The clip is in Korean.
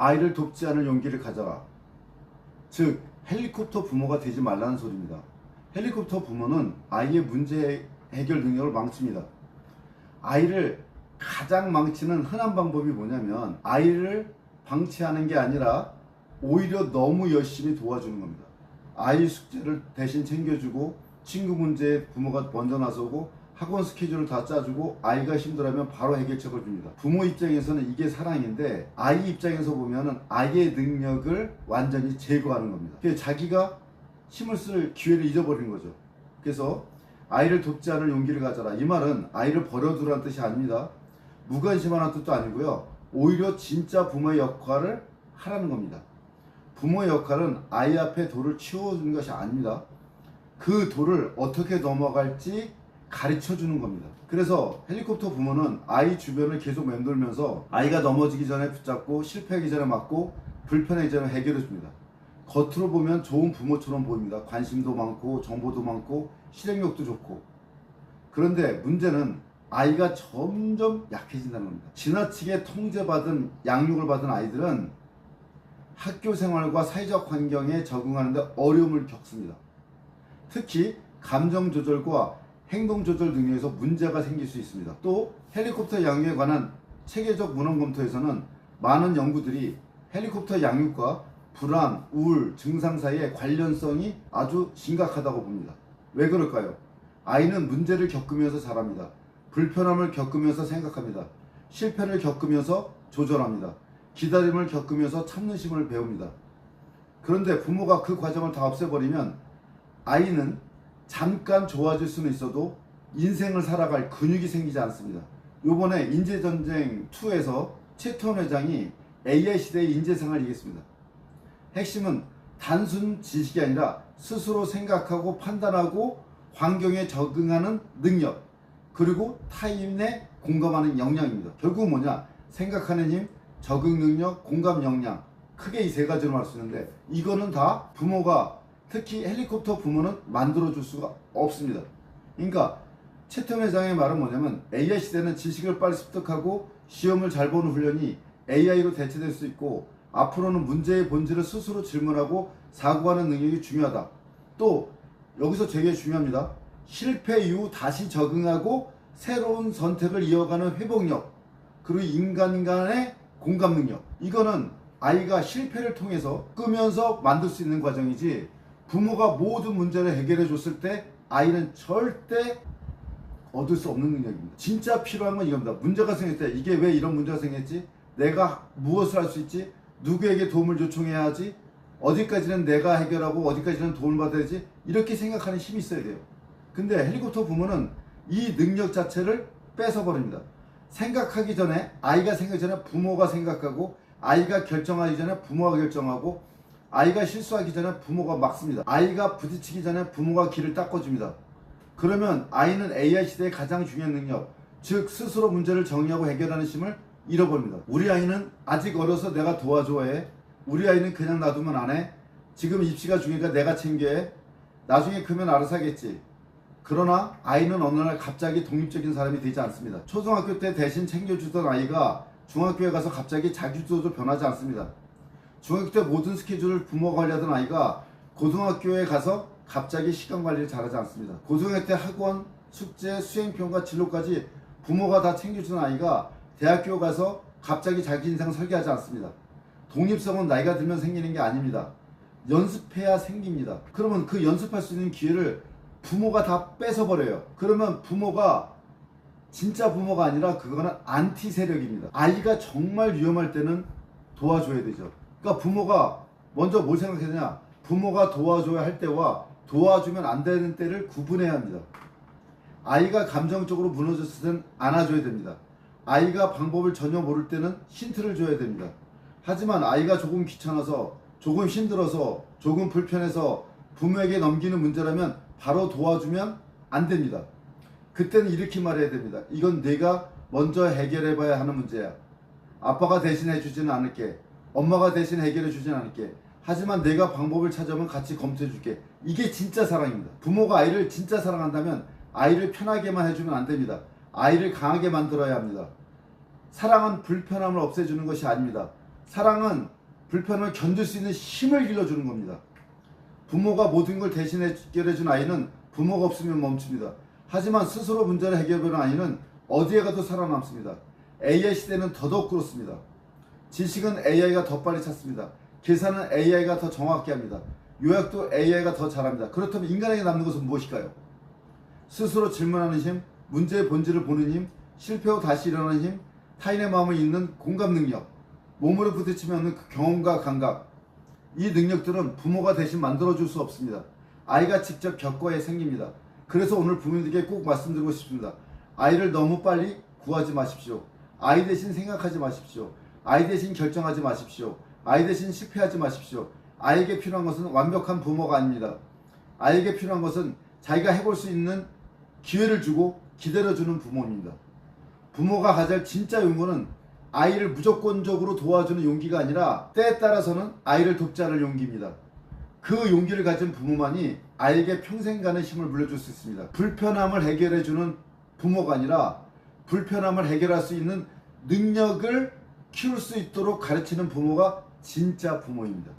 아이를 돕지 않을 용기를 가져라. 즉 헬리콥터 부모가 되지 말라는 소리입니다. 헬리콥터 부모는 아이의 문제 해결 능력을 망칩니다. 아이를 가장 망치는 흔한 방법이 뭐냐면 아이를 방치하는 게 아니라 오히려 너무 열심히 도와주는 겁니다. 아이 숙제를 대신 챙겨주고 친구 문제에 부모가 먼저 나서고 학원 스케줄을 다 짜주고 아이가 힘들어하면 바로 해결책을 줍니다. 부모 입장에서는 이게 사랑인데 아이 입장에서 보면은 아이의 능력을 완전히 제거하는 겁니다. 그래서 자기가 힘을 쓸 기회를 잃어버린 거죠. 그래서 아이를 돕지 않을 용기를 가져라. 이 말은 아이를 버려두라는 뜻이 아닙니다. 무관심하는 뜻도 아니고요. 오히려 진짜 부모의 역할을 하라는 겁니다. 부모의 역할은 아이 앞에 돌을 치워주는 것이 아닙니다. 그 돌을 어떻게 넘어갈지 가르쳐 주는 겁니다. 그래서 헬리콥터 부모는 아이 주변을 계속 맴돌면서 아이가 넘어지기 전에 붙잡고 실패하기 전에 막고 불편하기 전에 해결해 줍니다. 겉으로 보면 좋은 부모처럼 보입니다. 관심도 많고 정보도 많고 실행력도 좋고. 그런데 문제는 아이가 점점 약해진다는 겁니다. 지나치게 통제받은 양육을 받은 아이들은 학교 생활과 사회적 환경에 적응하는 데 어려움을 겪습니다. 특히 감정 조절과 행동 조절 능력에서 문제가 생길 수 있습니다. 또 헬리콥터 양육에 관한 체계적 문헌 검토에서는 많은 연구들이 헬리콥터 양육과 불안, 우울, 증상 사이의 관련성이 아주 심각하다고 봅니다. 왜 그럴까요? 아이는 문제를 겪으면서 자랍니다. 불편함을 겪으면서 생각합니다. 실패를 겪으면서 조절합니다. 기다림을 겪으면서 참는 심을 배웁니다. 그런데 부모가 그 과정을 다 없애버리면 아이는 잠깐 좋아질 수는 있어도 인생을 살아갈 근육이 생기지 않습니다. 요번에 인재전쟁 2에서 채태원 회장이 AI 시대의 인재상을 이겼습니다. 핵심은 단순 지식이 아니라 스스로 생각하고 판단하고 환경에 적응하는 능력, 그리고 타인에 공감하는 역량입니다. 결국은 뭐냐? 생각하는 힘, 적응 능력, 공감 역량, 크게 이 세 가지로 말 수 있는데 이거는 다 부모가, 특히 헬리콥터 부모는 만들어줄 수가 없습니다. 그러니까 채태원 회장의 말은 뭐냐면 AI 시대는 지식을 빨리 습득하고 시험을 잘 보는 훈련이 AI로 대체될 수 있고 앞으로는 문제의 본질을 스스로 질문하고 사고하는 능력이 중요하다. 또 여기서 되게 중요합니다. 실패 이후 다시 적응하고 새로운 선택을 이어가는 회복력, 그리고 인간 간의 공감 능력, 이거는 아이가 실패를 통해서 끄면서 만들 수 있는 과정이지 부모가 모든 문제를 해결해 줬을 때 아이는 절대 얻을 수 없는 능력입니다. 진짜 필요한 건 이겁니다. 문제가 생겼을 때 이게 왜 이런 문제가 생겼지? 내가 무엇을 할 수 있지? 누구에게 도움을 요청해야 하지? 어디까지는 내가 해결하고 어디까지는 도움을 받아야지? 이렇게 생각하는 힘이 있어야 돼요. 근데 헬리콥터 부모는 이 능력 자체를 뺏어버립니다. 생각하기 전에, 아이가 생각하기 전에 부모가 생각하고, 아이가 결정하기 전에 부모가 결정하고, 아이가 실수하기 전에 부모가 막습니다. 아이가 부딪히기 전에 부모가 길을 닦아줍니다. 그러면 아이는 AI 시대의 가장 중요한 능력, 즉 스스로 문제를 정의하고 해결하는 힘을 잃어버립니다. 우리 아이는 아직 어려서 내가 도와줘야 해. 우리 아이는 그냥 놔두면 안 해. 지금 입시가 중요하니까 내가 챙겨야 해. 나중에 크면 알아서 하겠지. 그러나 아이는 어느 날 갑자기 독립적인 사람이 되지 않습니다. 초등학교 때 대신 챙겨주던 아이가 중학교에 가서 갑자기 자기주도로 변하지 않습니다. 중학교 때 모든 스케줄을 부모가 관리하던 아이가 고등학교에 가서 갑자기 시간 관리를 잘하지 않습니다. 고등학교 때 학원, 숙제, 수행평가, 진로까지 부모가 다 챙겨주는 아이가 대학교 가서 갑자기 자기 인생 설계하지 않습니다. 독립성은 나이가 들면 생기는 게 아닙니다. 연습해야 생깁니다. 그러면 그 연습할 수 있는 기회를 부모가 다 뺏어버려요. 그러면 부모가 진짜 부모가 아니라 그거는 안티 세력입니다. 아이가 정말 위험할 때는 도와줘야 되죠. 그러니까 부모가 먼저 뭘 생각했느냐, 부모가 도와줘야 할 때와 도와주면 안 되는 때를 구분해야 합니다. 아이가 감정적으로 무너졌을 때는 안아줘야 됩니다. 아이가 방법을 전혀 모를 때는 힌트를 줘야 됩니다. 하지만 아이가 조금 귀찮아서, 조금 힘들어서, 조금 불편해서 부모에게 넘기는 문제라면 바로 도와주면 안 됩니다. 그때는 이렇게 말해야 됩니다. 이건 내가 먼저 해결해 봐야 하는 문제야. 아빠가 대신 해주지는 않을게. 엄마가 대신 해결해 주진 않을게. 하지만 내가 방법을 찾아오면 같이 검토해 줄게. 이게 진짜 사랑입니다. 부모가 아이를 진짜 사랑한다면 아이를 편하게만 해주면 안 됩니다. 아이를 강하게 만들어야 합니다. 사랑은 불편함을 없애주는 것이 아닙니다. 사랑은 불편을 견딜 수 있는 힘을 길러주는 겁니다. 부모가 모든 걸 대신해 해결해준 아이는 부모가 없으면 멈춥니다. 하지만 스스로 문제를 해결해보는 아이는 어디에 가도 살아남습니다. AI 시대는 더더욱 그렇습니다. 지식은 AI가 더 빨리 찾습니다. 계산은 AI가 더 정확히 합니다. 요약도 AI가 더 잘합니다. 그렇다면 인간에게 남는 것은 무엇일까요? 스스로 질문하는 힘, 문제의 본질을 보는 힘, 실패 후 다시 일어나는 힘, 타인의 마음을 읽는 공감 능력, 몸으로 부딪히며 얻는 그 경험과 감각. 이 능력들은 부모가 대신 만들어줄 수 없습니다. 아이가 직접 겪어야 생깁니다. 그래서 오늘 부모님들에게 꼭 말씀드리고 싶습니다. 아이를 너무 빨리 구하지 마십시오. 아이 대신 생각하지 마십시오. 아이 대신 결정하지 마십시오. 아이 대신 실패하지 마십시오. 아이에게 필요한 것은 완벽한 부모가 아닙니다. 아이에게 필요한 것은 자기가 해볼 수 있는 기회를 주고 기다려주는 부모입니다. 부모가 가질 진짜 용기는 아이를 무조건적으로 도와주는 용기가 아니라 때에 따라서는 아이를 돕지 않을 용기입니다. 그 용기를 가진 부모만이 아이에게 평생 가는 힘을 물려줄 수 있습니다. 불편함을 해결해주는 부모가 아니라 불편함을 해결할 수 있는 능력을 키울 수 있도록 가르치는 부모가 진짜 부모입니다.